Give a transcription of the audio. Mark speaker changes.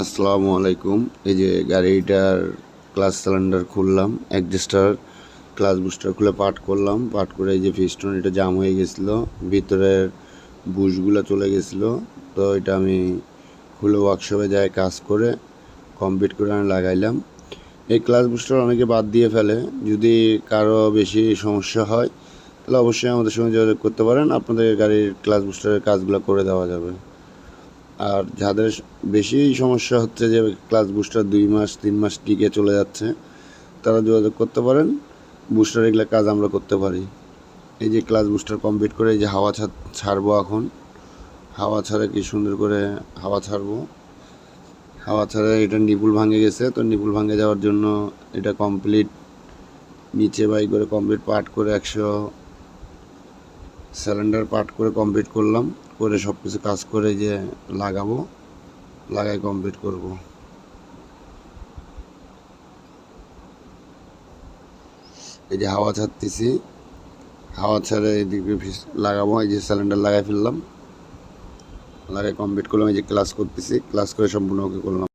Speaker 1: আসসালামু আলাইকুম। এই যে গাড়িটার ক্লাচ সিলিন্ডার খুললাম, অ্যাডজাস্টার ক্লাচ বুস্টার খুলে পার্ট করলাম। পার্ট করে এই যে পিস্টন এটা জাম হয়ে গেছিলো, ভিতরের বুশগুলো চলে গেছিলো। তো এটা আমি খুলে ওয়ার্কশপে যাই কাজ করে কমপ্লিট করে আমি লাগাইলাম। এই ক্লাচ বুস্টার অনেকে বাদ দিয়ে ফেলে। যদি কারো বেশি সমস্যা হয় তাহলে অবশ্যই আমাদের সঙ্গে যোগাযোগ করতে পারেন, আপনাদের গাড়ির ক্লাচ বুস্টারের কাজগুলো করে দেওয়া যাবে। আর যাদের বেশি সমস্যা হচ্ছে যে ক্লাচ বুস্টার 2 মাস 3 মাস টিকে চলে যাচ্ছে, তারা যোগাযোগ করতে পারেন। বুস্টার এগুলো কাজ আমরা করতে পারি। এই যে ক্লাচ বুস্টার কমপ্লিট করে এই যে হাওয়া ছাড়বো এখন। হাওয়া ছাড়ে কি সুন্দর করে হাওয়া ছাড়বো। হাওয়া ছাড়া এটা নিপুল ভাঙে গেছে, তো নিপুল ভাঙে যাওয়ার জন্য এটা কমপ্লিট নিচে বাই করে কমপ্লিট পার্ট করে 100 সিলিন্ডার পার্ট করে কমপ্লিট করলাম। করে সব কিছু কাজ করে যে লাগাবো, লাগাই কমপ্লিট করব। এই যে হাওয়া ছাড়তেছি, হাওয়া ছাড়ে এদিকে লাগাবো। এই যে সিলিন্ডার লাগাই ফেললাম, লাগাই কমপ্লিট করলাম। এই যে ক্লাস করতেছি, ক্লাস করে সম্পূর্ণ ওকে করলাম।